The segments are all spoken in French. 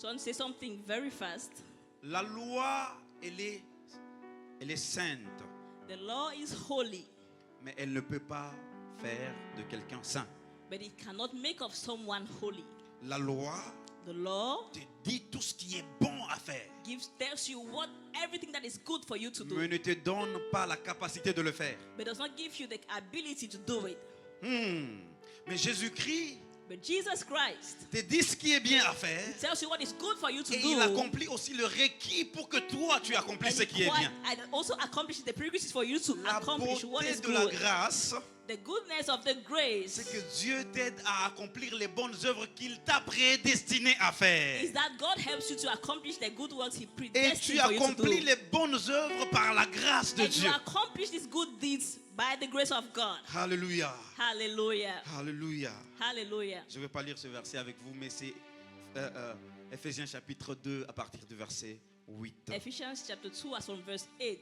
So I want to say something very fast. La loi, elle est sainte, The law is holy, mais elle ne peut pas faire de quelqu'un saint. but it cannot make of someone holy. La loi The law te dit tout ce qui est bon à faire, tells you everything that is good for you to do, mais ne te donne pas la capacité de le faire. but does not give you the ability to do it. Mais Jésus-Christ But Jesus Christ te dit ce qui est bien à faire, tells you what is good for you to et do, il accomplit aussi le requis pour que toi tu accomplisses ce qui est bien. and also accomplishes the prerequisites for you to La accomplish what beauté is de la good. grâce, The goodness of the grace c'est que Dieu t'aide à accomplir les bonnes œuvres qu'il t'a prédestiné à faire. is that God helps you to accomplish the good works He Et predestined tu for you to do. accomplis les bonnes œuvres par la grâce de And you Dieu. accomplish these good deeds by the grace of God. Alléluia. Hallelujah. Alléluia. Hallelujah. Je ne vais pas lire ce verset avec vous, mais c'est Ephésiens chapitre 2 à partir du verset 8. Ephesians chapter 2 as from verse 8.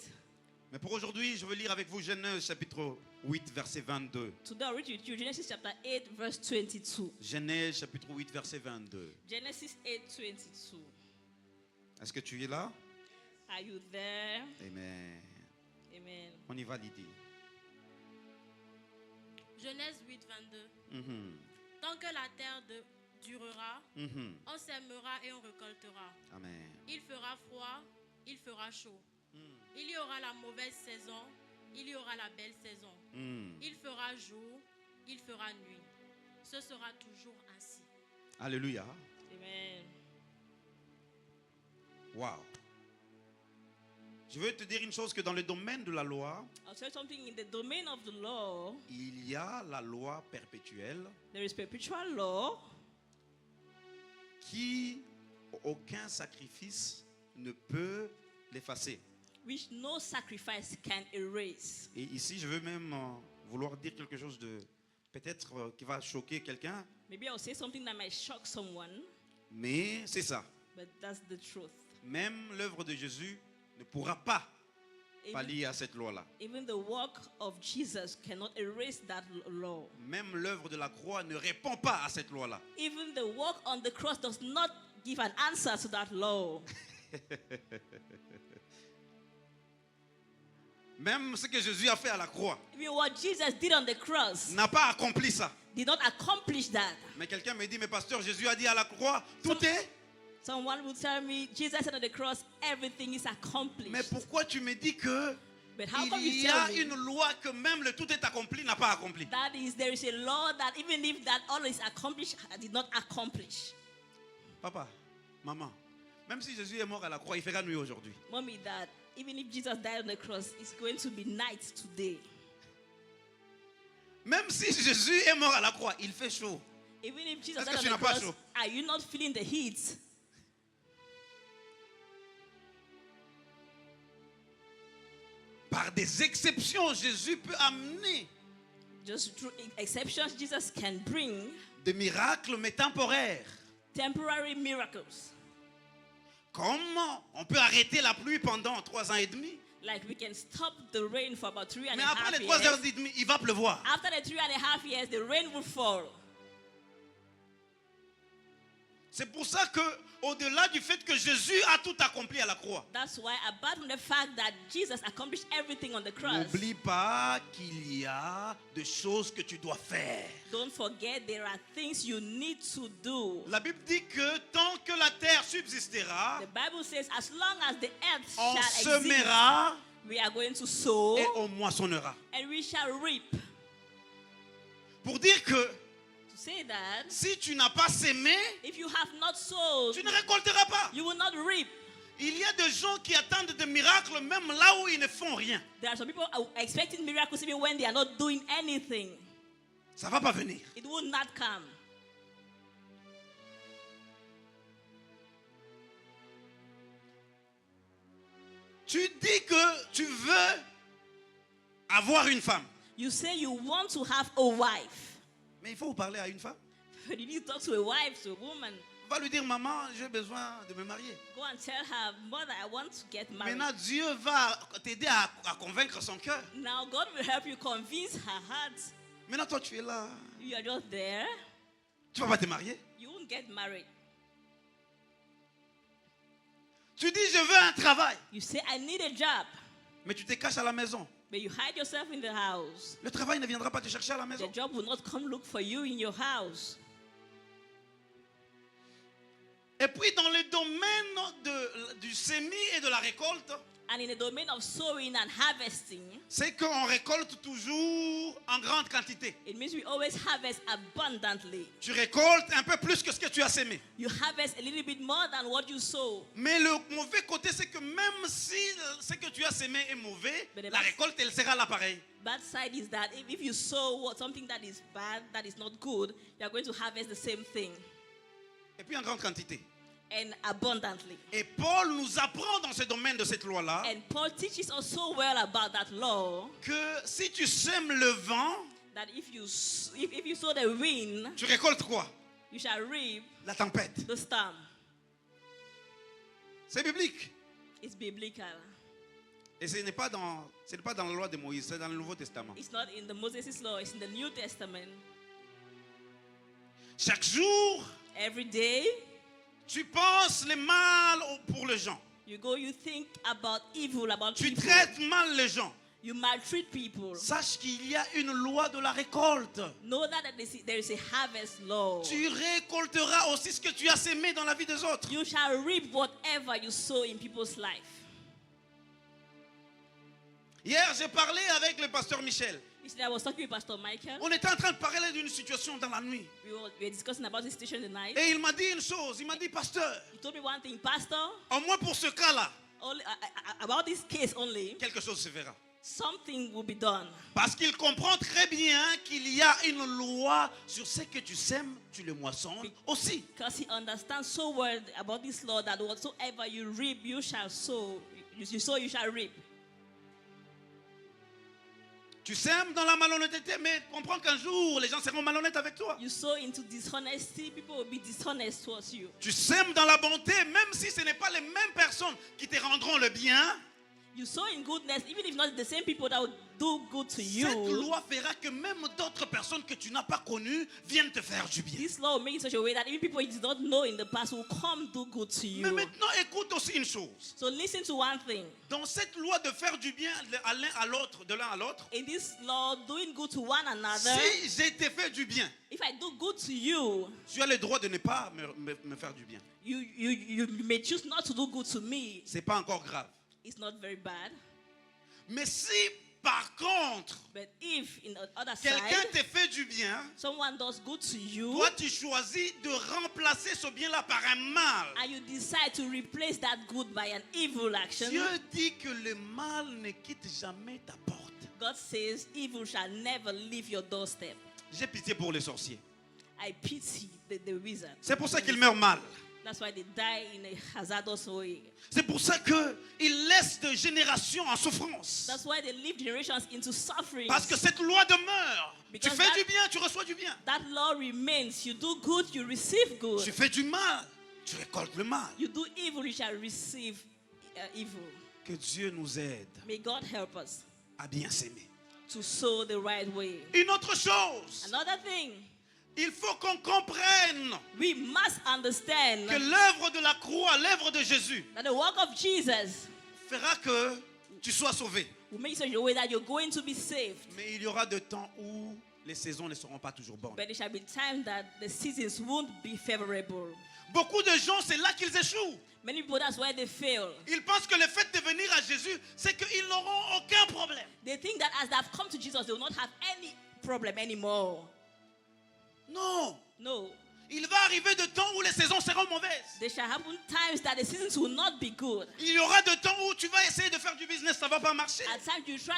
Mais pour aujourd'hui, je veux lire avec vous Genèse chapitre 8, verset 22. Today I'll read with you Genesis chapter 8 verse 22. Genèse chapitre 8, verset 22. Genesis 8, 22. Est-ce que tu es là? Are you there? Amen. Amen. On y va, Lydie. Genèse 8, 22. Tant que la terre durera, on sèmera et on récoltera. Amen. Il fera froid, il fera chaud. Il y aura la mauvaise saison, il y aura la belle saison. Il fera jour, il fera nuit. Ce sera toujours ainsi. Alléluia. Amen. Wow. Je veux te dire une chose, que dans le domaine de la loi, I'll tell you something. In the domain of the law, il y a la loi perpétuelle there is perpetual law qui aucun sacrifice ne peut l'effacer. which no sacrifice can erase. Et ici, je veux même vouloir dire quelque chose de peut-être qui va choquer quelqu'un, Maybe I'll say something that might shock someone, mais c'est ça. but that's the truth. Même l'œuvre de Jésus ne pourra pas Even, pallier à cette loi-là. even the work of Jesus cannot erase that law. Même l'œuvre de la croix ne répond pas à cette loi-là. Even the work on the cross does not give an answer to that law. Même ce que Jésus a fait à la croix Even what Jesus did on the cross n'a pas accompli ça. did not accomplish that. Mais quelqu'un me dit, mais pasteur, Jésus a dit à la croix, tout est. Someone will tell me, Jesus said on the cross, everything is accomplished. Mais pourquoi tu me dis que But how come il you y a tell me une loi que même le tout est accompli n'a pas accompli? that is, there is a law that even if that all is accomplished, did not accomplish? Papa, maman, même si Jésus est mort à la croix, il fera nuit aujourd'hui. Mommy, that even if Jesus died on the cross, it's going to be night today. Même si Jésus est mort à la croix, il fait chaud. Even if Jesus Est-ce died que on tu the n'as pas cross, chaud? are you not feeling the heat? Par des exceptions, Jésus peut amener Just through exceptions, Jesus can bring des miracles, mais temporaires. temporary miracles. Comment on peut arrêter la pluie pendant 3 ans et demi? Like we can stop the rain for about 3 and Mais a après half les 3 years. heures et demie, il va pleuvoir. After the 3.5 years, the rain will fall. C'est pour ça que, au-delà du fait que Jésus a tout accompli à la croix, That's why, apart from the fact that Jesus accomplished everything on the cross, n'oublie pas qu'il y a des choses que tu dois faire. don't forget there are things you need to do. La Bible dit que tant que la terre subsistera, The Bible says, as long as the earth on shall exist, semera we are going to sow et on moissonnera. and we shall reap. Pour dire que To say that, si tu n'as pas sémé, if you have not sowed, tu ne récolteras pas. you will not reap. Il y a des gens qui attendent des miracles même là où ils ne font rien. There are some people who are expecting miracles even when they are not doing anything. Ça ne va pas venir. It will not come. Tu dis que tu veux avoir une femme. You say you want to have a wife. Mais il faut parler à une femme. But you need to talk to a wife, to a woman. Va lui dire, maman, j'ai besoin de me marier. Go and tell her, mother, I want to get married. Maintenant, Dieu va t'aider à convaincre son cœur. Now God will help you convince her heart. Maintenant, toi, tu es là. You are just there. Tu ne vas pas te marier. You won't get married. Tu dis, je veux un travail. You say, I need a job, Mais tu te caches à la maison. but you hide yourself in the house. Le travail ne viendra pas te chercher à la The maison. job will not come look for you in your house. Et puis dans le domaine du semis et de la récolte, And in the domain of sowing and harvesting, c'est qu'on récolte toujours en grande quantité. it means we always harvest abundantly. Tu récoltes un peu plus que ce que tu as semé. You harvest a little bit more than what you sow. Mais le mauvais côté, c'est que même si ce que tu as semé est mauvais, Mais la récolte, elle sera là pareil. Bad side is that if you sow something that is bad, that is not good, you are going to harvest the same thing Et puis en grande quantité. and abundantly. Et Paul nous apprend dans ce domaine de cette loi-là And Paul teaches us so well about that law que si tu sèmes le vent, that if you sow the wind, tu récoltes quoi? you shall reap La tempête. the storm. C'est biblique. It's biblical. Et ce n'est pas dans la loi de Moïse, c'est dans le Nouveau Testament. It's not in the Moses' law, it's in the New Testament. Chaque jour, Every day, tu penses le mal pour les gens. you think about evil about Tu people. traites mal les gens. You maltreat people. Sache qu'il y a une loi de la récolte. Know that there is a harvest law. Tu récolteras aussi ce que tu as semé dans la vie des autres. You shall reap whatever you sow in people's life. Hier, j'ai parlé avec le pasteur Michel. Yesterday, I was talking with Pastor Michael. On était en train de parler d'une situation dans la nuit. We were discussing about the situation tonight. Et il m'a dit une chose. Il m'a dit, pasteur, He told me one thing, Pastor, au moins pour ce cas-là, only, about this case only, quelque chose se verra. something will be done. Parce qu'il comprend très bien qu'il y a une loi sur ce que tu sèmes, tu le moissonnes aussi. Because he understands so well about this law that whatsoever you reap, you shall sow. You sow, you shall reap. Tu sèmes dans la malhonnêteté, mais comprends qu'un jour, les gens seront malhonnêtes avec toi. You sow into dishonesty, people will be dishonest towards you. Tu sèmes dans la bonté, même si ce n'est pas les mêmes personnes qui te rendront le bien. You sow in goodness, even if not the same people that will do good to Cette you. loi fera que même d'autres personnes que tu n'as pas connues viennent te faire du bien. This law will make it such a way that even people you did not know in the past will come do good to Mais you. maintenant, écoute aussi une chose. So listen to one thing. Dans cette loi de faire du bien à l'un à l'autre, de l'un à l'autre, In this law, doing good to one another, si j'ai te fait du bien, if I do good to you, tu as le droit de ne pas me faire du bien. you may choose not to do good to me. C'est pas encore grave. It's not very bad. Mais si, par contre, But if, in the other quelqu'un side, te fait du bien, someone does good to you, toi tu choisis de remplacer ce bien-là par un mal. and you decide to replace that good by an evil action, Dieu dit que le mal ne quitte jamais ta porte. God says evil shall never leave your doorstep. J'ai pitié pour les sorciers. I pity the wizard. C'est pour ça qu'ils meurent mal. That's why they die in a hazardous way. C'est pour ça qu'ils laissent de générations en souffrance. That's why they live generations into suffering. Parce que cette loi demeure. Tu Because fais that- du bien, tu reçois du bien. That law remains. You do good, you receive good. Tu fais du mal, tu récoltes le mal. You do evil, you shall receive evil. Que Dieu nous aide May God help us à bien s'aimer. to sow the right way. Une autre chose, Another thing, il faut qu'on comprenne we must understand que l'œuvre de la croix, l'œuvre de Jésus, that the work of Jesus fera que tu sois sauvé. will make such a way that you're going to be saved. Mais il y aura de temps où les saisons ne seront pas toujours bonnes. But there shall be time that the seasons won't be favorable. Beaucoup de gens, c'est là qu'ils échouent. Many people, that's why they fail. Ils pensent que le fait de venir à Jésus, c'est qu'ils n'auront aucun problème. They think that as they've come to Jesus, they will not have any problem anymore. Non. No. Il va arriver de temps où les saisons seront mauvaises. There shall happen times that the seasons will not be good. Il y aura de temps où tu vas essayer de faire du business, ça ne va pas marcher. At times you try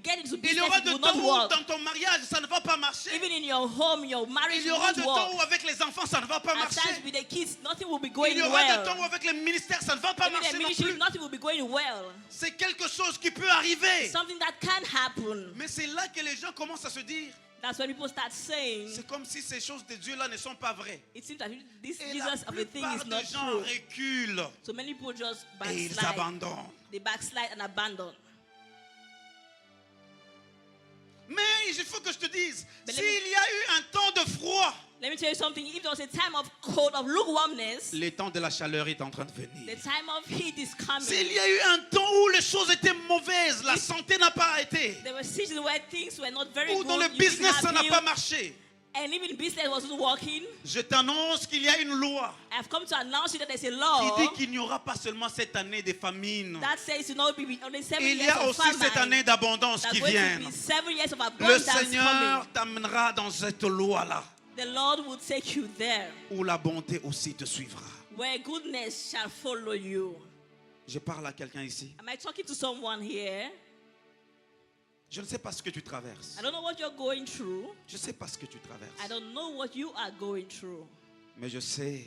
get into Il y business, aura it de will not temps où work. dans ton mariage, ça ne va pas marcher. Even in your home, your marriage Il y will aura not de work. temps où avec les enfants, ça ne va pas At marcher. times with the kids, nothing will be Il going y aura de temps où well. avec les ministères, ça ne va pas Even marcher the non ministry, plus. nothing will be going well. C'est quelque chose qui peut arriver. Something that can happen. Mais c'est là que les gens commencent à se dire, That's when people start saying, c'est comme si ces choses de Dieu-là ne sont pas vraies. it seems that this Et la Jesus of a thing plupart is des not gens true. reculent So many people just et ils backslide. abandonnent. They backslide and abandon. Mais il faut que je te dise, Mais s'il y a eu un temps de froid, Let me tell you something. If there was a time of cold, of lukewarmness, le temps de la chaleur est en train de the venir. time of heat is coming. S'il y a eu un temps où les choses étaient mauvaises, la santé n'a pas été, There were seasons where things were not very ou good. dans le you didn't business have ça n'a health, pas marché, and even business wasn't working. je t'annonce qu'il y a une loi I've come to announce you that there's a qui law dit qu'il n'y aura pas seulement cette année de famine. that says you know be only 7 Il y years a of aussi famine. cette année d'abondance There's qui going vient. to be 7 years of Le abundance Seigneur coming. t'amènera dans cette loi-là, The Lord will take you there, où la bonté aussi te suivra. where goodness shall follow you. Je parle à quelqu'un ici. Am I talking to someone here? Je ne sais pas ce que tu traverses. I don't know what you're going through. Je ne sais pas ce que tu I traverses. don't know what you are going through. Mais je sais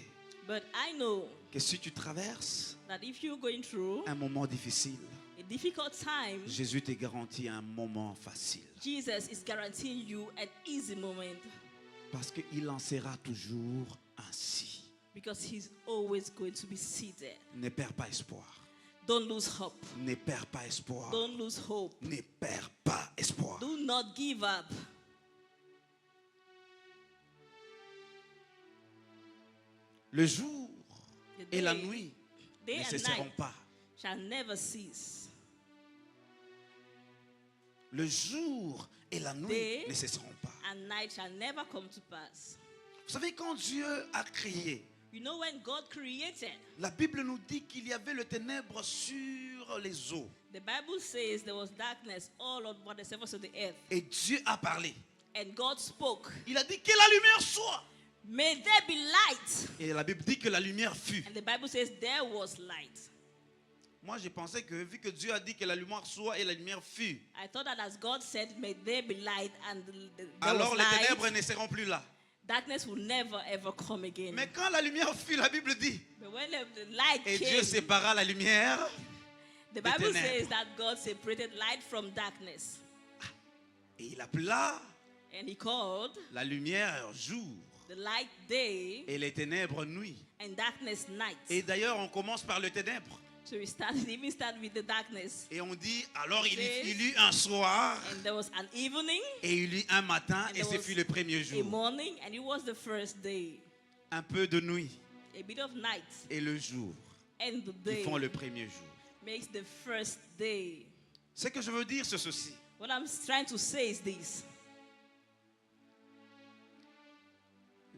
But I know que si tu traverses that if you're going through un moment difficile, a difficult time, Jésus te garantit un moment facile. Jesus is guaranteeing you an easy moment Parce qu'il en sera toujours ainsi. because he's always going to be seated. Ne perds pas espoir. Don't lose hope. Ne perds pas espoir. Don't lose hope. Ne perds pas espoir. Do not give up. Le jour The et la day- nuit Day ne and cesseront night pas. shall never cease. Le jour et la nuit Day ne cesseront pas. and night shall never come to pass. Vous savez, quand Dieu a créé, You know when God created, la Bible nous dit qu'il y avait le ténèbre sur les eaux. the Bible says there was darkness all over the surface of the earth. Et Dieu a parlé. And God spoke, Il a dit que la lumière soit. may there be light. Et la Bible dit que la lumière fut. And the Bible says there was light. Moi, je pensais que vu que Dieu a dit que la lumière soit et la lumière fut, I thought that as God said, may there be light, and there alors was les light, ténèbres ne seront plus là. darkness will never ever come again. Mais quand la lumière fut, la Bible dit, But when the light et Dieu came, sépara la lumière, the Bible ténèbres. says that God separated light from darkness. et il appela And he called la lumière jour the light day et les ténèbres nuit. and darkness night. Et d'ailleurs, on commence par le ténèbre. So we even start with the darkness. Et on dit, alors il Yes. y eut un soir And there was an evening, et il y eut un matin And et there ce was fut le premier a jour. morning, and it was the first day. Un peu de nuit A bit of night, et le jour and the qui day font le premier jour. makes the first day. Ce que je veux dire, c'est ceci. What I'm trying to say is this.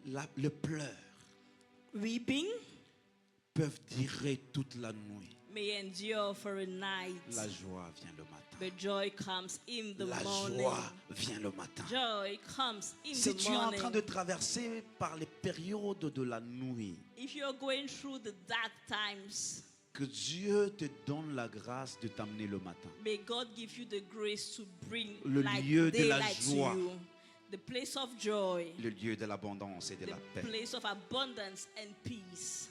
Le pleur Weeping peuvent durer toute la nuit. may endure for a night, La joie vient le matin. but joy comes in the La morning. joie vient le matin. Joy comes in Si the tu es en morning. train de traverser par les périodes de la nuit, If you're going through the dark times, que Dieu te donne la grâce de t'amener le matin. may God give you the grace to bring Le light, lieu de la daylight joie. to you. The place of joy, Le lieu de l'abondance et de the la paix. place of abundance and peace.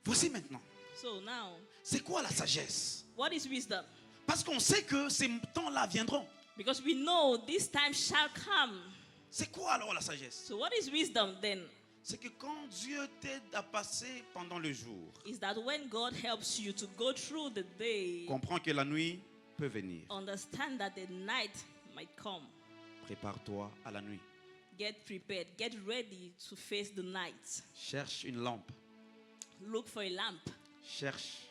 Voici maintenant, So now, c'est quoi la sagesse? what is wisdom? Parce qu'on sait que ces temps-là viendront. Because we know this time shall come. C'est quoi alors la sagesse? So what is wisdom then? C'est que quand Dieu t'aide à passer pendant le jour, Is that when God helps you to go through the day, comprends que la nuit peut venir. understand that the night might come. Prépare-toi à la nuit. Get prepared. Get ready to face the night. Cherche une lampe. Look for a lamp. Cherche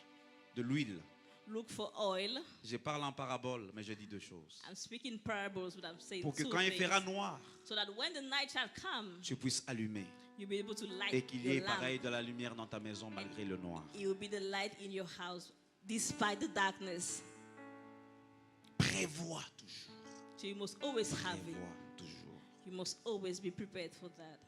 de l'huile. Look for oil. Je parle en parabole, mais je dis deux choses. I'm speaking parables, but I'm saying Pour que two quand il things. fera noir, So that when the night shall come, tu puisses allumer. you'll be able to light Et qu'il y ait your lamp. pareil de la lumière dans ta maison malgré le noir. It will be the light in your house despite the darkness. Prévois toujours. So you must always have it. Prévois toujours. You must always be prepared for that.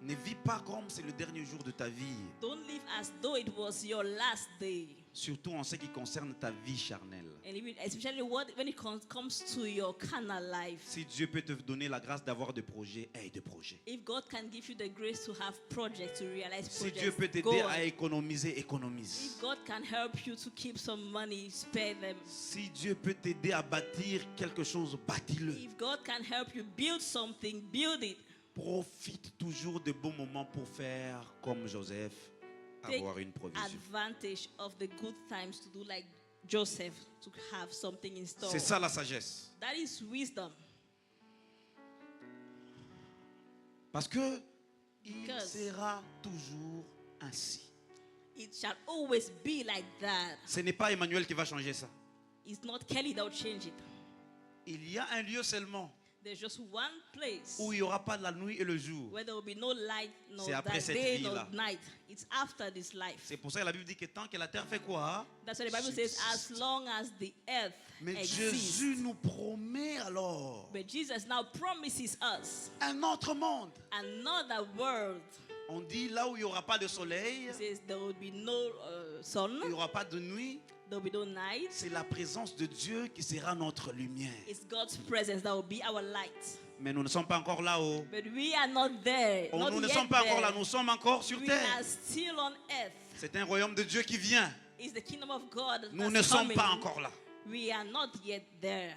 Ne vis pas comme c'est le dernier jour de ta vie. Don't live as though it was your last day. Surtout en ce qui concerne ta vie charnelle. And even, especially when it comes to your carnal life. Si Dieu peut te donner la grâce d'avoir des projets, aie des projets. If God can give you the grace to have projects, to realize Si projects, Dieu peut go t'aider on. à économiser, économise. If God can help you to keep some money, spare them. Si Dieu peut t'aider à bâtir quelque chose, bâtis-le. If God can help you build something, build it. Profite toujours de bons moments pour faire comme Joseph, Take avoir une provision. advantage of the good times to do like Joseph to have something in store. C'est ça la sagesse. That is wisdom. Parce que il Because- sera toujours ainsi. It shall always be like that. Ce n'est pas Emmanuel qui va changer ça. It's not Kelly that will change it. Il y a un lieu seulement There's just one place où il n'y aura pas la nuit et le jour. where there will be no light, no C'est après cette day, no vie-là. night. It's after this life. C'est pour ça que la Bible dit que tant que la terre fait quoi? That's what the Bible says, as long as the earth Mais exists. Jésus nous promet alors But Jesus now promises us un autre monde. another world. On dit là où il n'y aura pas de soleil, He says there will be no il sun, n'y aura pas de nuit. there will be no night. C'est la présence de Dieu qui sera notre lumière. It's God's presence that will be our light. Mais nous ne sommes pas encore là-haut. But we are not there. Oh, Not nous ne yet sommes pas encore there. là, nous sommes encore sur We terre. are still on earth. C'est un royaume de Dieu qui vient. It's the kingdom of God. Nous that's ne sommes coming. pas encore là. We are not yet there.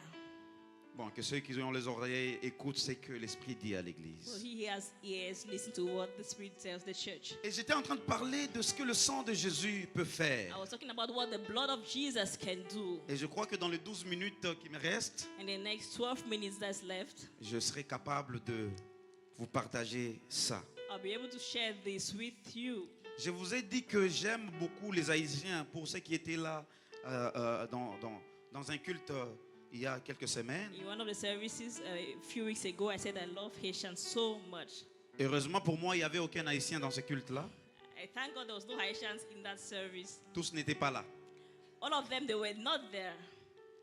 Bon, que ceux qui ont les oreilles écoutent ce que l'Esprit dit à So l'église. he has ears. Listen to what the Spirit tells the church. Et j'étais en train de parler de ce que le sang de Jésus peut faire. I was talking about what the blood of Jesus can do. Et je crois que dans les 12 minutes qui me restent, In the next 12 minutes that's left, je serai capable de vous partager ça. I'll be able to share this with you. Je vous ai dit que j'aime beaucoup les Haïtiens. Pour ceux qui étaient là dans un culte il y a quelques semaines. In one of the services a few weeks ago, I said I love Haitians so much. Heureusement pour moi, il n'y avait aucun Haïtien dans ce culte-là. I thank God there was no Haitians in that service. Tous n'étaient pas là. All of them, they were not there.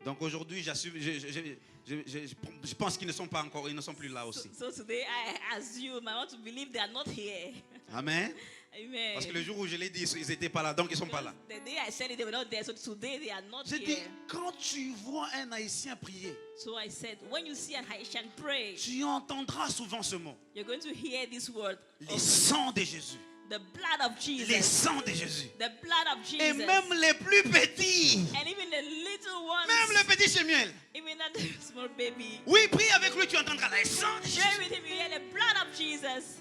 Donc aujourd'hui, j'assume, je pense qu'ils ne sont pas encore, ils ne sont plus là aussi. So today I assume, I want to believe they are not here. Amen. Amen. Parce que le jour où je l'ai dit, ils n'étaient pas là, donc ils ne sont pas là. The day I said it, they were not there. So today they are not J'ai dit, here. quand tu vois un Haïtien prier, So I said, when you see an Haitian pray, tu entendras souvent ce mot. you're going to hear this word, Les sangs de Jésus. the blood of Les Jesus. sangs de Jésus. The blood of Et Jesus. même les plus petits, And even the little ones, même le petit Shemuel. even that small baby, Oui, prie avec lui, tu entendras les sangs de share Jésus. with him, you hear the blood of Jesus.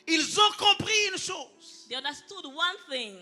Ils ont compris une chose. They understood one thing.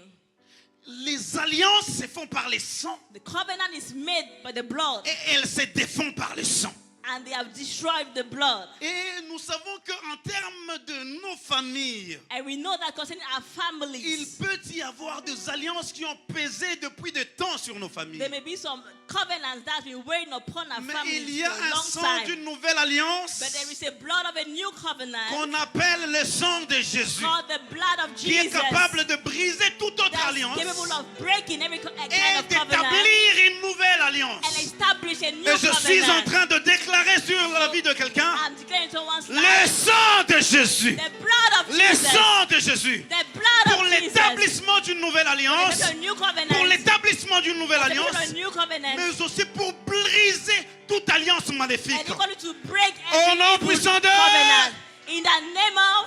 Les alliances se font par les sangs The covenant is made by the blood, et elles se défont par le sang. and they have destroyed the blood. Et nous savons qu'en termes de nos familles, And we know that concerning our il families, peut y avoir des alliances qui ont pesé depuis de temps sur nos familles. there may be some covenants that have been weighing upon our Mais families il y a for a un long sang time. d'une nouvelle alliance But there is a blood of a new covenant qu'on appelle le sang de Jésus, called the blood of qui est Jesus capable de briser toute autre that's alliance capable of breaking every kind et of covenant d'établir une nouvelle and alliance. establish a new Et je suis en covenant. train de déclarer sur la vie de quelqu'un I'm declaring someone's le life sang de Jésus. the blood of Le Jesus. sang de Jésus. The blood Pour of Jesus. l'établissement d'une nouvelle alliance, There's a new covenant. pour l'établissement d'une nouvelle There's alliance, a new covenant. mais aussi pour briser toute alliance And maléfique. you're going to break Au every nom evil puissant de- covenant. In the name of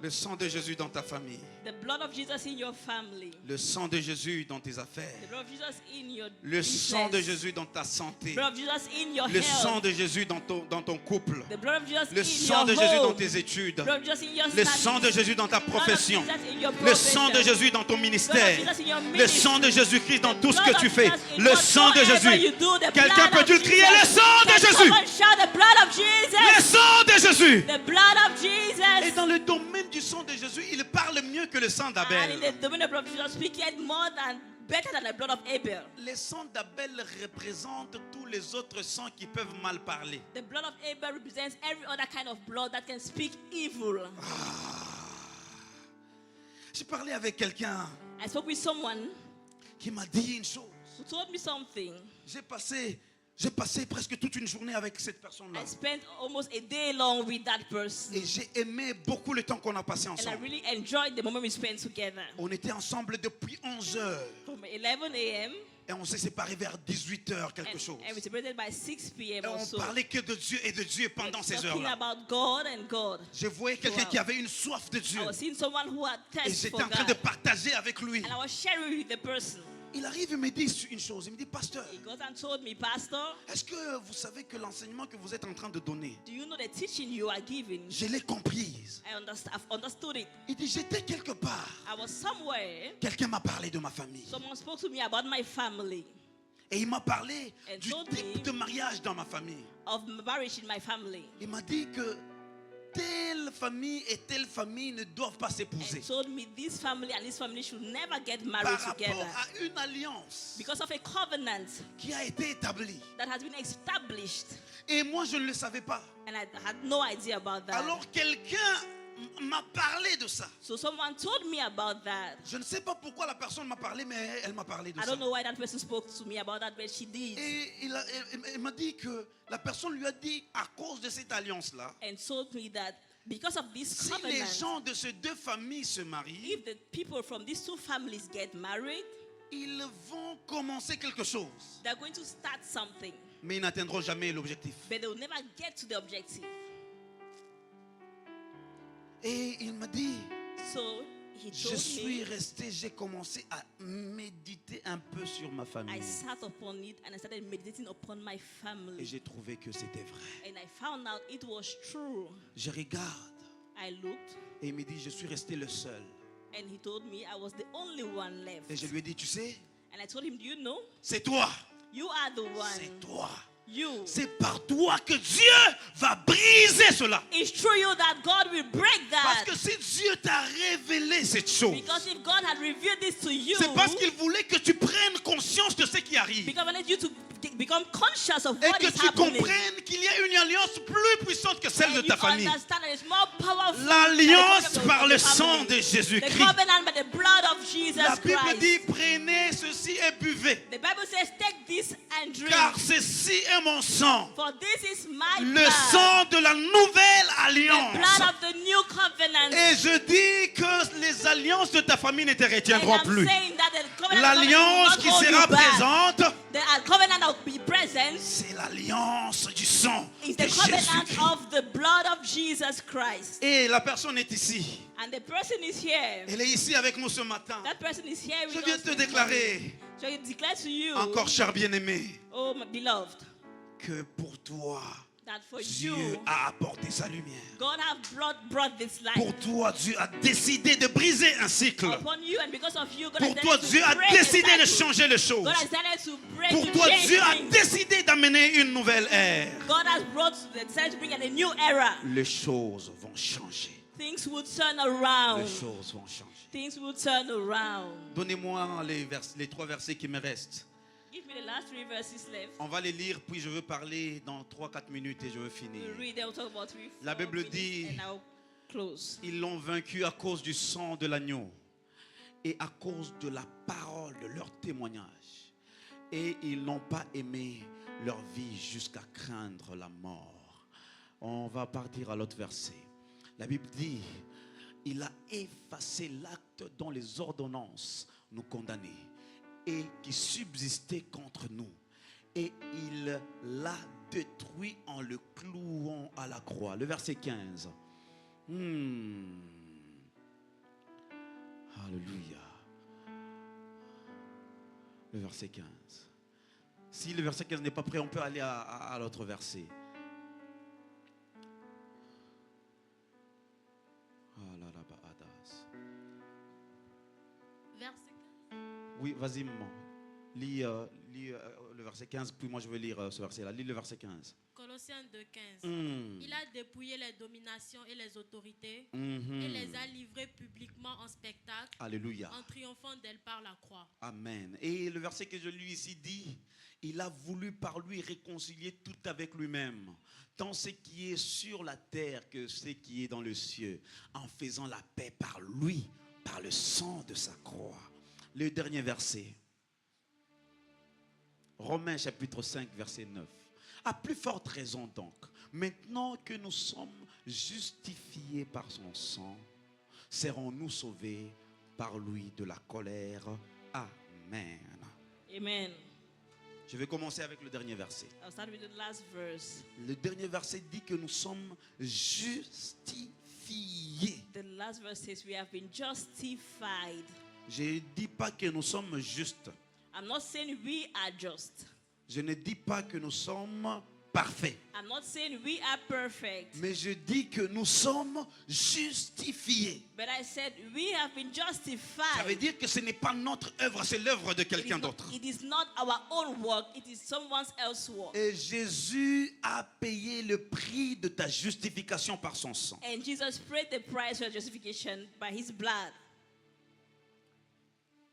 Le sang de Jésus dans ta famille. the blood of Jesus in your family. Le sang de Jésus dans tes affaires. The blood of Jesus in your Le sang de business. Jésus dans ta santé. The blood of Jesus in your Le sang health. de Jésus dans ton couple. The blood of Jesus Le in sang de your Jésus dans home. tes études. The blood of Jesus in your Le studies. sang de Jésus dans ta The blood of profession. Jesus in your Le sang de profession. Jésus dans ton ministère. The blood of Jesus in your Le ministry. sang de Jésus-Christ dans tout ce The que blood tu of fais. Jesus in Le sang de whatsoever Jésus. you do, the Quelqu'un blood peut-tu of crier Jesus. le sang de Can Jésus? someone shout the blood of Le Jesus? sang de Jésus. The blood of Et Jesus. dans le domaine du sang de Jésus, il parle mieux que le sang And in d'Abel. the domain of the blood of Jesus, speaketh more than better than the blood of Abel. Le sang d'Abel représente tous les autres sangs qui peuvent mal parler. The blood of Abel represents every other kind of blood that can speak evil. J'ai parlé avec quelqu'un I spoke with someone qui m'a dit une chose. who told me something. J'ai passé presque toute une journée avec cette personne-là. I spent almost a day long with that person. Et j'ai aimé beaucoup le temps qu'on a passé And I ensemble. really enjoyed the moment we spent together. On était ensemble depuis 11 heures. From 11 a.m. Et on s'est séparés vers 18 heures, quelque chose. and we separated by 6 p.m. Et or on so. parlait que de Dieu et de Dieu pendant ces Talking heures-là. about God and God. Je voyais quelqu'un Wow. qui avait une soif de Dieu. I was seeing someone who had Et thirst j'étais for en train de God. partager avec lui. And I was sharing with the person. Il arrive et me dit une chose. Il me dit, pasteur, He goes and told me, Pastor, est-ce que vous savez que l'enseignement que vous êtes en train de donner, do you know the teaching you are giving? je l'ai comprise. I've understood it. Il dit, j'étais quelque part. I was somewhere. Quelqu'un m'a parlé de ma famille. Someone spoke to me about my family, Et il m'a parlé And du told type me- de mariage dans ma famille. of marriage in my family. Il m'a dit que telle famille et telle famille ne doivent pas s'épouser. And told me this family and this family should never get Par married rapport together à une alliance because of a covenant qui a été établie. that has been established. Et moi, je ne le savais pas. And I had no idea about that. Alors quelqu'un m'a parlé de ça. So someone told me about that. Je ne sais pas pourquoi la personne m'a parlé, mais elle m'a parlé de I ça. don't know why that person spoke to me about that, but she did. Et il m'a dit que la personne lui a dit, à cause de cette alliance-là, And told me that because of this si les covenant, gens de ces deux familles se marient, if the people from these two families get married, ils vont commencer quelque chose. they're going to start something, Mais ils n'atteindront jamais l'objectif. but they will never get to the objective. Et il m'a dit, So he je told suis me, resté, j'ai commencé à méditer un peu sur ma I famille. sat upon it and I started meditating upon my Et family. j'ai trouvé que c'était vrai. And I found out it was true. Je regarde I looked et il me dit, je suis resté le seul. and he told me I was the only one left. Et je lui ai dit, tu sais, And I told him, do you know? c'est toi. You are the C'est one. toi. You. C'est par toi que Dieu va briser cela. It's through you that God will break Parce that. que si Dieu t'a révélé cette chose, Because if God had revealed this to you, c'est parce qu'il voulait que tu prennes conscience de ce qui arrive. because I wanted you to become conscious of Et what que is tu happening. comprennes qu'il y a une alliance plus puissante que celle de And ta you famille. understand that it's more powerful L'alliance than the par le covenant of the sang de family. The Jésus-Christ. covenant by the blood of Jesus La Bible Christ. dit, prenez ceci et buvez. The Bible says, take this and drink. Car ceci est mon sang. For this is my Le blood. sang de la nouvelle The alliance. blood of the new covenant. Et je dis que les alliances de ta famille ne te retiendront And I'm plus. saying that the covenant L'alliance of qui God will sera not hold you back. présente, The covenant that will be present c'est l'alliance du sang is de the covenant Jésus-Christ. of the blood of Jesus Christ. Et la personne est ici. And the person is here. Elle est ici avec nous ce matin. That person is here Je with viens us te this déclarer, morning. So I declare to you, encore cher bien-aimé, oh my beloved, que pour toi, that for Dieu you, a apporté sa lumière. God have brought this light Pour toi, Dieu a décidé de briser un cycle. upon you, and because of you, God Pour has toi, decided Dieu to a break the décidé de cycle. changer les choses. God has decided to break, Pour to toi, change Dieu a things. décidé d'amener une nouvelle ère. God has decided to bring in a new era. Les choses vont changer. Things will turn around. Les choses vont changer. Things will turn around. Donnez-moi les 3 versets qui me restent. Give me the last 3 verses left. On va les lire, puis je veux parler dans 3-4 minutes et je veux finir. We'll read them, we'll talk about 3, 4 La Bible minutes, dit- and I'll close. Ils l'ont vaincu à cause du sang de l'agneau et à cause de la parole de leur témoignage. Et ils n'ont pas aimé leur vie jusqu'à craindre la mort. On va partir à l'autre verset. La Bible dit, il a effacé l'acte dont les ordonnances nous condamnaient et qui subsistait contre nous. Et il l'a détruit en le clouant à la croix. Le verset 15. Alléluia. Le verset 15. Si le verset 15 n'est pas prêt, on peut aller à l'autre verset. Verset 15. Oui, vas-y, maman. Lis le verset 15, puis moi je vais lire ce verset-là. Lis le verset 15. Colossiens 2,15. Mm. Il a dépouillé les dominations et les autorités Mhm. et les a livrées publiquement en spectacle Alléluia. en triomphant d'elles par la croix. Amen. Et le verset que je lis ici dit, il a voulu par lui réconcilier tout avec lui-même, tant ce qui est sur la terre que ce qui est dans le ciel, en faisant la paix par lui, par le sang de sa croix. Le dernier verset. Romains chapitre 5, verset 9. À plus forte raison donc, maintenant que nous sommes justifiés par son sang, serons-nous sauvés par lui de la colère. Amen. Amen. Je vais commencer avec le dernier verset. I'll start with the last verse. Le dernier verset dit que nous sommes justifiés. The last verse says we have been justified. Je ne dis pas que nous sommes justes. I'm not saying we are just. Je ne dis pas que nous sommes parfaits. I'm not saying we are perfect. Mais je dis que nous sommes justifiés. But I said we have been Ça justified. veut dire que ce n'est pas notre œuvre, c'est l'œuvre de It is quelqu'un not- d'autre. it is not our own work, it is someone else's work. Et Jésus a payé le prix de ta justification par son sang. And Jesus paid the price for justification by his blood.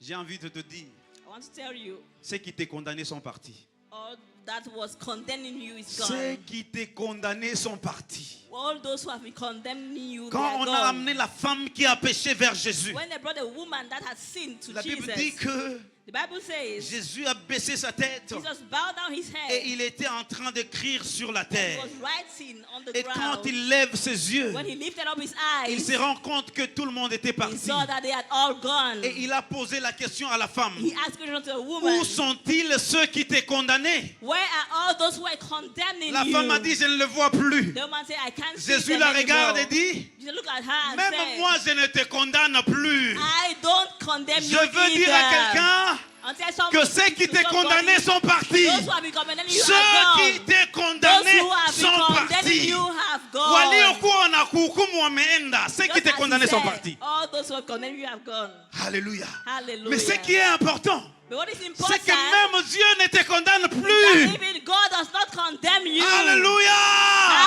J'ai envie de te dire, I want to tell you, ceux qui t'ont condamné sont partis. all that was condemning you is Ceux gone. qui t'ont condamné sont partis. All those who have been condemning you, they Quand are on a gone. amené la femme qui a péché vers Jésus, When they brought a woman that had sinned to la Bible Jesus, dit que the Bible says Jésus a baissé sa tête Jesus bowed down his head. et il était en train d'écrire sur la He terre. was writing on the Et quand ground. il lève ses yeux, When he lifted up his il eyes, se rend compte que tout le monde était he parti. saw that they had all gone. Et il a posé la question à la femme. He asked a question to a woman, Où sont-ils ceux qui t'ont condamné? where are all those who are condemning La you? femme a dit, je ne le vois plus. The woman said, I can't see Jésus them la regarde anymore. et dit, Jesus looked at her and même said, moi je ne te condamne plus. I don't condemn Je you veux dire à either. quelqu'un Until someone que ceux qui to t'ont somebody, condamné sont partis. those who have been condemning you Ceux have qui gone. t'ont Those condamné who have been sont condemning partis. you have gone. Waliokuwa wanakuhukumu wameenda. Ceux qui Just t'ont as condamné he sont said, partis. all those who have condemned you have gone. Alléluia. Hallelujah. Mais ce qui est important, But what is c'est important que même Dieu ne te condamne that plus. even God does not condemn you. Alléluia.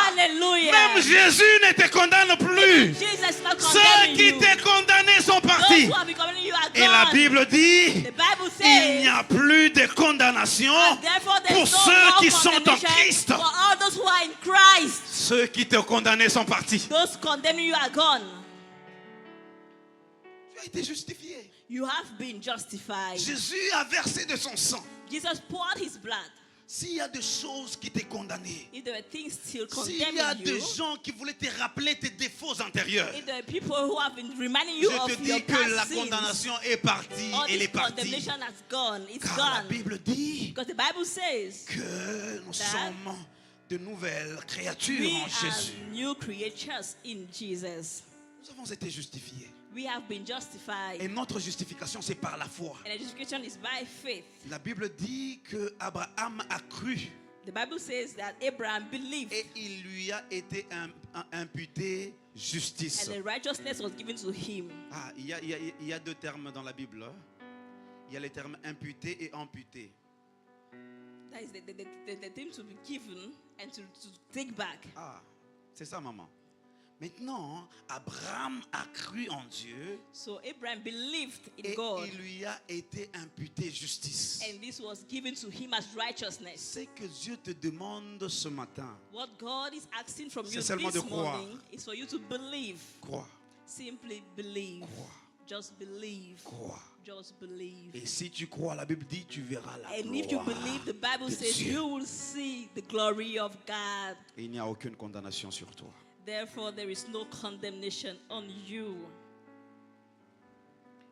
Hallelujah. Même Jésus ne te condamne plus. Jesus is not Ceux condemning qui you. t'ont condamné sont Those partis. who have been condemning you are Et la gone. Bible dit, The Bible il n'y says, a plus de condamnation and therefore there pour is no ceux more qui sont en condemnation Christ. for all those who are in Christ. Ceux qui t'ont condamné sont partis. Those condemning you are gone. Tu as été justifié. You have been justified. Jésus a versé de son sang. Jesus poured his blood. S'il y a des choses qui t'ont condamné, If there were things still s'il y a condemning des you, gens qui voulaient te rappeler tes défauts antérieurs, if there are people who have been reminding you je te of your dis que la past sins, condamnation est partie. all Elle this est partie. condemnation has gone. It's Car la gone. Bible dit Because the Bible says que nous that sommes de nouvelles créatures we en are Jésus. new creatures in Jesus. Nous avons été justifiés. We have been justified. Et notre justification, c'est par la foi. And justification is by faith. La Bible dit que Abraham a cru The Bible says that Abraham believed et il lui a été imputé justice. and the righteousness was given to him. Ah, il y a deux termes dans la Bible. Il y a les termes imputé et amputé. That is the thing to be given and to take back. Ah, c'est ça, maman. Maintenant, Abraham a cru en Dieu So Abraham believed in et God, il lui a été imputé justice. and this was given to him as righteousness. C'est que Dieu te demande ce matin. What God is asking from you C'est seulement this de croire. morning is for you to believe. Crois, Simply believe. crois, Just believe. crois. Just believe. Et si tu crois, la Bible dit, tu verras la And if you gloire believe, the Bible de says Dieu. you will see the glory of God. Et il n'y a aucune condamnation sur toi. Therefore, there is no condemnation on you.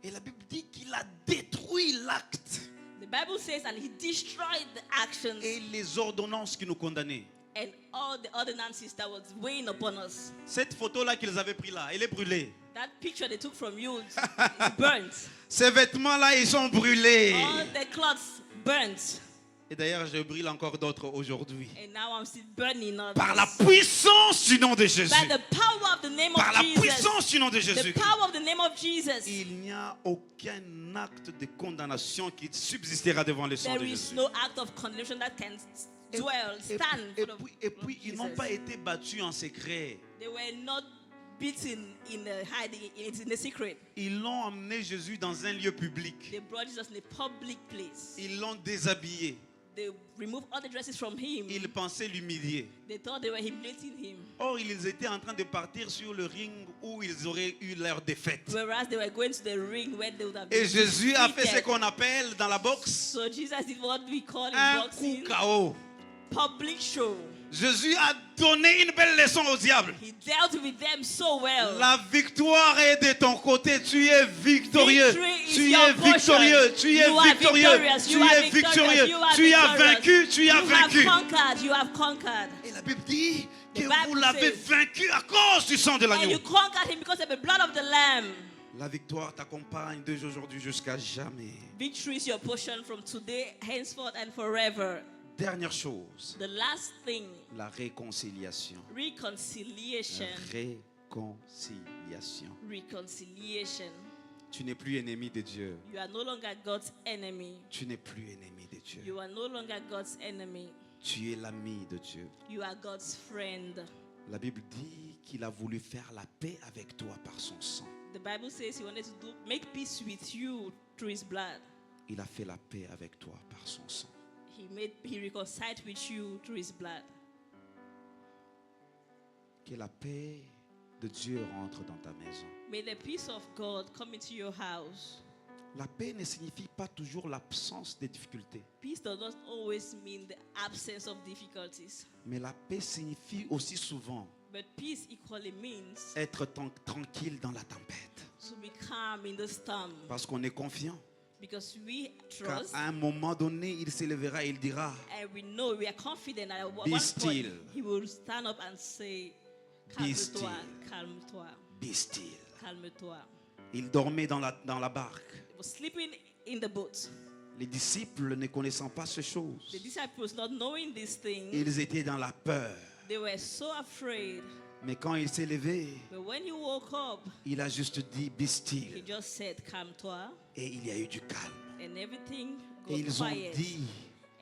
Et la Bible dit qu'il a détruit l'acte The Bible says, and he destroyed the actions et les ordonnances qui nous condamnaient. and all the ordinances that was weighing upon us. Cette photo-là qu'ils avaient prise là, elle est brûlée. That picture they took from you is burnt. Ces vêtements-là, ils sont brûlés. All the clothes burnt. Et d'ailleurs, je brûle encore d'autres aujourd'hui. And now I'm still burning others. Par la puissance du nom de Jésus. By the power of the name Par of la Jesus. puissance du nom de The Jésus. power of the name of Jesus. Il n'y a aucun acte de condamnation qui subsistera devant le sang There de is Jésus. no act of condemnation that can dwell, stand. Et in front of puis, ils n'ont Jesus. pas été battus en secret. They were not beaten in hiding, in a secret. Ils l'ont emmené Jésus dans un lieu public. They brought Jesus in a public place. Ils l'ont déshabillé. They removed all the dresses from him. Ils pensaient l'humilier. They thought they were humiliating him. Or, ils étaient en train de partir sur le ring où ils auraient eu leur défaite. Whereas they were going to the ring where they would have Et been Jésus a fait ce defeated. qu'on appelle dans la boxe So Jesus did what we call in un boxing coup KO. public show. Jésus a donné une belle leçon au diable. He dealt with them so well. La victoire est de ton côté. Tu es victorieux. Victory is Tu your es victorieux. portion. Tu es You are victorieux. victorious. Tu You are es victorious. victorieux. You are Tu as victorious. vaincu. Tu as You vaincu. have conquered. You have conquered. Et la Bible dit que The Bible vous l'avez says- vaincu à cause du sang de And you l'agneau. conquered him because of the blood of the Lamb. La victoire t'accompagne d'aujourd'hui jusqu'à jamais. Victory is your portion from today, henceforth, and forever. Dernière chose, The last thing, la réconciliation. reconciliation. Réconciliation. Reconciliation. Tu n'es plus ennemi de Dieu. You are no longer God's enemy. Tu n'es plus ennemi de Dieu. You are no longer God's enemy. Tu es l'ami de Dieu. You are God's friend. La Bible dit qu'il a voulu faire la paix avec toi par son sang. The Bible says he wanted to make peace with you through his blood. Il a fait la paix avec toi par son sang. He reconciled with you through his blood. Que la paix de Dieu rentre dans ta maison. May the peace of God come into your house. La paix ne signifie pas toujours l'absence des difficultés. Peace does not always mean the absence of difficulties. Mais la paix signifie aussi souvent But peace equally means être tranquille dans la tempête. to be calm in the storm. Parce qu'on est confiant Because we qu'à trust un moment donné, il s'élèvera et il dira, and we know, we are confident that at one Be point still. he will stand up and say, Be calme-toi, still. calme-toi, be still. calme-toi. Il dormait dans la barque. He was sleeping in the boat. Les disciples ne connaissant pas ces choses, The disciples, not knowing this thing, ils étaient dans la peur. they were so afraid. Mais quand il s'est levé, But when he woke up, il a juste dit, be he still. just said, calme-toi, Et il y a eu du calme. and everything Et got ils ont quiet. dit,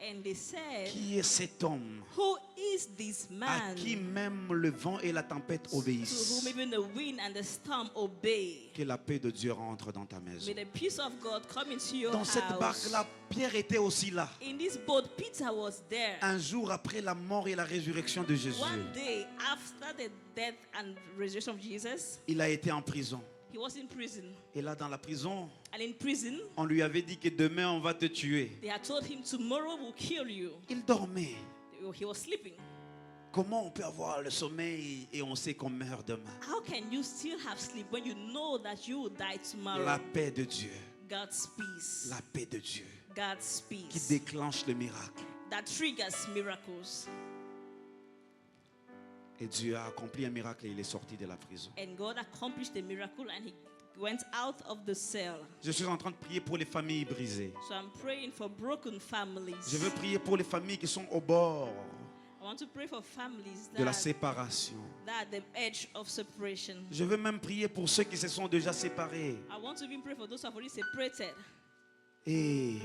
And they said, qui est cet homme who is this à man qui même le vent et la tempête to whom obéissent? even the wind and the storm obey? Que la paix de Dieu rentre dans ta maison. May the peace of God come into your Dans cette house. barque-là, Pierre était aussi là. In this boat, Peter was there. Un jour après la mort et la résurrection de Jésus, One day after the death and resurrection of Jesus, il a été en prison. he was in prison. Et là, dans la prison, And in prison, on lui avait dit que demain, on va te tuer. they had told him, tomorrow will kill you. Il dormait. He was sleeping. Comment on peut avoir le sommeil et on sait qu'on meurt demain? How can you still have sleep when you know that you will die tomorrow? La paix de Dieu. God's peace. La paix de Dieu God's qui peace. déclenche le miracle. That triggers miracles. Et Dieu a accompli un miracle et il est sorti de la prison. And God accomplished the miracle and he went out of the cell. Je suis en train de prier pour les familles brisées. So I'm praying for broken families. Je veux prier pour les familles qui sont au bord I want to pray for families de la that séparation. are at the edge of separation. Je veux même prier pour ceux qui se sont déjà séparés I want to even pray for those who have already separated, et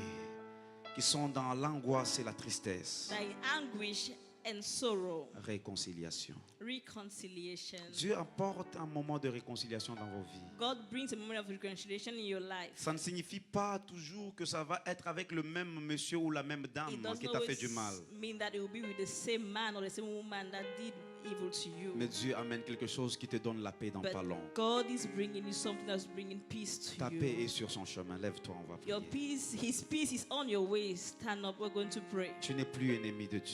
qui sont dans l'angoisse et la tristesse. that in anguish and sorrow, Réconciliation. reconciliation. Dieu apporte un moment de réconciliation dans vos vies. God brings a moment of reconciliation in your life. Ça ne signifie pas toujours que ça va être avec le même monsieur ou la même dame It doesn't qui t'a fait du always mal. mean that it will be with the same man or the same woman that did evil to you. Mais Dieu amène quelque chose qui te donne la paix dans But pas long. God is bringing you something that's bringing peace to Ta paix you. est sur son chemin. Lève-toi, on va Your prier. peace, His peace is on your way. Stand up, we're going to pray. Tu n'es plus ennemi de Dieu.